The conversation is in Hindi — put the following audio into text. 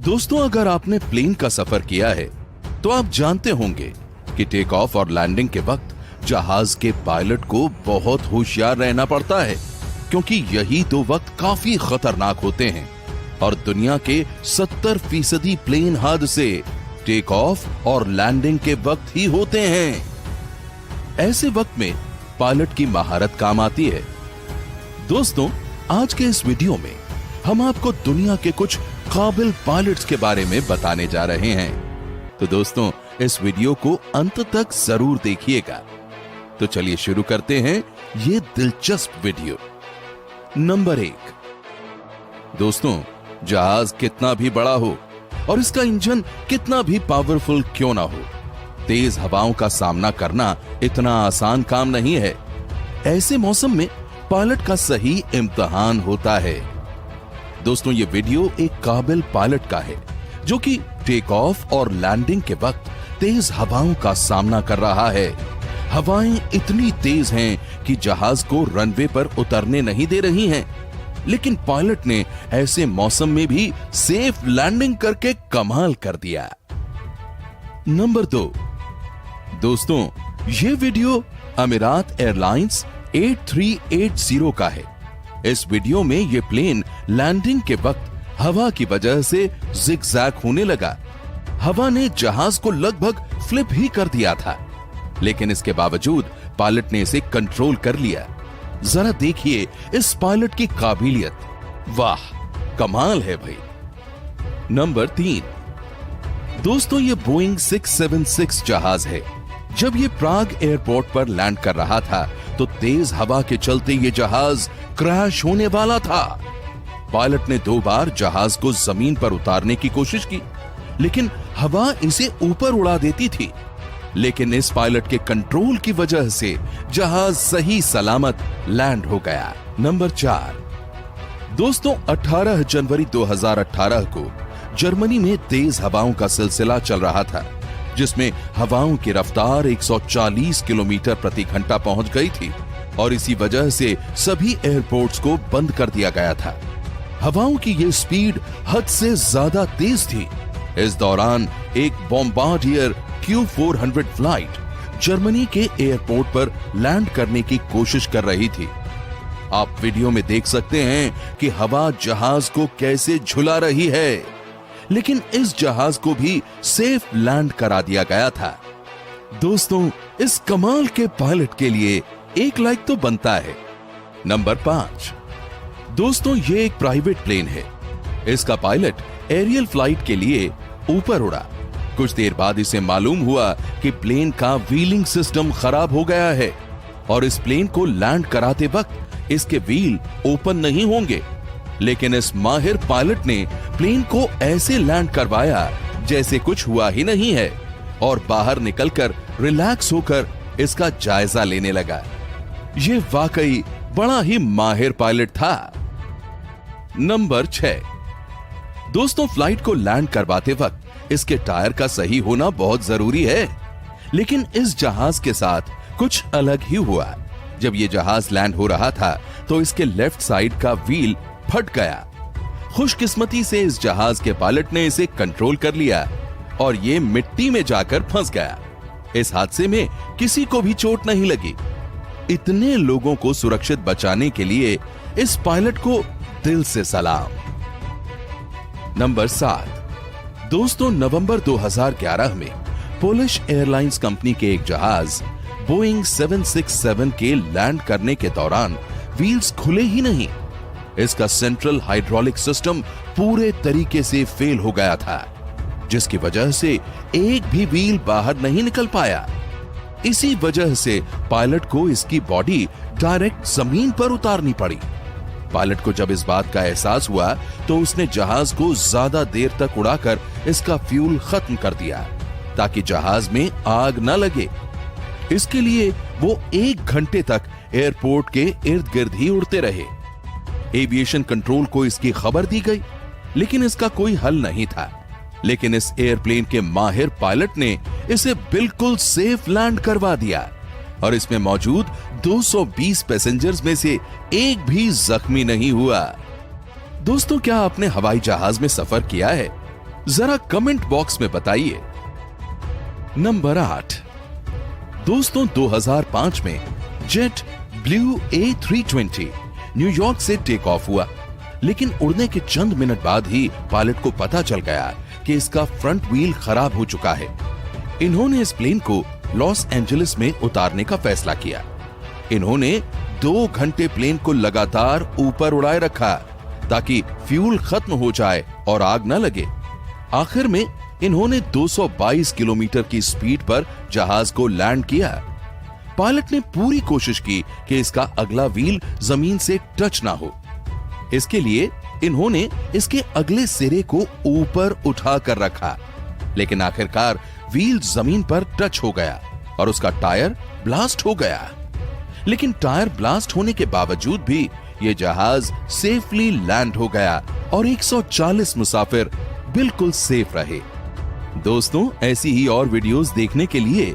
दोस्तों, अगर आपने प्लेन का सफर किया है तो आप जानते होंगे कि टेक ऑफ और लैंडिंग के वक्त जहाज के पायलट को बहुत होशियार रहना पड़ता है, क्योंकि यही दो वक्त काफी खतरनाक होते हैं और दुनिया के 70% प्लेन हादसे टेक ऑफ और लैंडिंग के वक्त ही होते हैं। ऐसे वक्त में पायलट की महारत काम आती है। दोस्तों, आज के इस वीडियो में हम आपको दुनिया के कुछ काबिल पायलट्स के बारे में बताने जा रहे हैं। तो दोस्तों, इस वीडियो को अंत तक जरूर देखिएगा। तो चलिए शुरू करते हैं ये दिलचस्प वीडियो। नंबर 1। दोस्तों, जहाज कितना भी बड़ा हो और इसका इंजन कितना भी पावरफुल क्यों ना हो, तेज हवाओं का सामना करना इतना आसान काम नहीं है। ऐसे मौसम में पायलट का सही इम्तिहान होता है। दोस्तों, ये वीडियो एक काबिल पायलट का है जो कि टेक ऑफ और लैंडिंग के वक्त तेज हवाओं का सामना कर रहा है। हवाएं इतनी तेज हैं कि जहाज को रनवे पर उतरने नहीं दे रही हैं, लेकिन पायलट ने ऐसे मौसम में भी सेफ लैंडिंग करके कमाल कर दिया। नंबर 2। दोस्तों, ये वीडियो अमीरात एयरलाइंस 8380 का है। इस वीडियो में ये प्लेन लैंडिंग के वक्त हवा की वजह से जिगजैग होने लगा। हवा ने जहाज को लगभग फ्लिप ही कर दिया था, लेकिन इसके बावजूद पायलट ने इसे कंट्रोल कर लिया। जरा देखिए इस पायलट की काबिलियत। वाह, कमाल है भाई। नंबर 3। दोस्तों, ये बोइंग 676 जहाज है। जब ये प्राग एयरपोर्ट पर लैंड कर रहा था तो तेज हवा के चलते ये जहाज क्रैश होने वाला था। पायलट ने 2 बार जहाज को जमीन पर उतारने की कोशिश की, लेकिन हवा इसे ऊपर उड़ा देती थी। लेकिन इस पायलट के कंट्रोल की वजह से जहाज सही सलामत लैंड हो गया। नंबर 4। दोस्तों, 18 जनवरी 2018 को जर्मनी में तेज हवाओं का सिलसिला चल रहा था, जिसमें हवाओं की रफ्तार 140 किलोमीटर प्रति घंटा पहुंच गई थी और इसी वजह से सभी एयरपोर्ट्स को बंद कर दिया गया था। हवाओं की ये स्पीड हद से ज्यादा तेज थी। इस दौरान एक बॉम्बार्डियर Q400 फ्लाइट जर्मनी के एयरपोर्ट पर लैंड करने की कोशिश कर रही थी। आप वीडियो में देख सकते हैं कि हवा जहाज को कैसे झुला रही है, लेकिन इस जहाज को भी सेफ लैंड करा दिया गया था। दोस्तों, इस कमाल के पायलट के लिए एक लाइक तो बनता है। नंबर 5। दोस्तों, ये एक प्राइवेट प्लेन है। इसका पायलट एरियल फ्लाइट के लिए ऊपर उड़ा। कुछ देर बाद इसे मालूम हुआ कि प्लेन का व्हीलिंग सिस्टम खराब हो गया है और इस प्लेन को लैंड कराते वक्त इसके व्हील ओपन नहीं होंगे। लेकिन इस माहिर पायलट ने प्लेन को ऐसे लैंड करवाया जैसे कुछ हुआ ही नहीं है और बाहर निकलकर रिलैक्स होकर इसका जायजा लेने लगा। ये वाकई बड़ा ही माहिर पायलट था। नंबर 6। दोस्तों, फ्लाइट को लैंड करवाते वक्त इसके टायर का सही होना बहुत जरूरी है, लेकिन इस जहाज के साथ कुछ अलग ही हुआ। जब ये जहाज लैंड हो रहा था तो इसके लेफ्ट साइड का व्हील फट गया। खुशकिस्मती से इस जहाज के पायलट ने इसे कंट्रोल कर लिया और ये मिट्टी में जाकर फंस गया। इस हादसे में किसी को भी चोट नहीं लगी। इतने लोगों को सुरक्षित बचाने के लिए इस पायलट को दिल से सलाम। नंबर 7। दोस्तों, नवंबर 2011 में पोलिश एयरलाइंस कंपनी के एक जहाज बोइंग 767 के लैंड करने के दौरान व्हील्स खुले ही नहीं। इसका सेंट्रल हाइड्रोलिक सिस्टम पूरे तरीके से फेल हो गया था, जिसकी वजह से एक भी व्हील बाहर नहीं निकल पाया। इसी वजह से पायलट को इसकी बॉडी डायरेक्ट जमीन पर उतारनी पड़ी। पायलट को जब इस बात का एहसास हुआ तो उसने जहाज को ज्यादा देर तक उड़ाकर इसका फ्यूल खत्म कर दिया ताकि जहाज में आग न लगे। इसके लिए वो 1 घंटे तक एयरपोर्ट के इर्द गिर्द ही उड़ते रहे। एविएशन कंट्रोल को इसकी खबर दी गई, लेकिन इसका कोई हल नहीं था। लेकिन इस एयरप्लेन के माहिर पायलट ने इसे बिल्कुल सेफ लैंड करवा दिया और इसमें मौजूद 220 पैसेंजर्स में से एक भी जख्मी नहीं हुआ। दोस्तों, क्या आपने हवाई जहाज में सफर किया है? जरा कमेंट बॉक्स में बताइए। नंबर 8। दोस्तों, 2005 में जेट ब्लू A320 न्यूयॉर्क से टेक ऑफ हुआ, लेकिन उड़ने के चंद मिनट बाद ही पायलट को पता चल गया कि इसका फ्रंट व्हील खराब हो चुका है। इन्होंने इस प्लेन को लॉस एंजलिस में उतारने का फैसला किया। इन्होंने 2 घंटे प्लेन को लगातार ऊपर उड़ाए रखा ताकि फ्यूल खत्म हो जाए और आग न लगे। आखिर में इन्होंने 222 किलोमीटर की स्पीड पर जहाज को लैंड किया। पायलट ने पूरी कोशिश की कि इसका अगला व्हील जमीन से टच ना हो। इसके लिए इन्होंने इसके अगले सिरे को ऊपर उठा कर रखा, लेकिन आखिरकार व्हील जमीन पर टच हो गया और उसका टायर ब्लास्ट हो गया। लेकिन टायर ब्लास्ट होने के बावजूद भी यह जहाज सेफली लैंड हो गया और 140 मुसाफिर बिल्कुल सेफ रहे। दोस्तों, ऐसी ही और वीडियोस देखने के लिए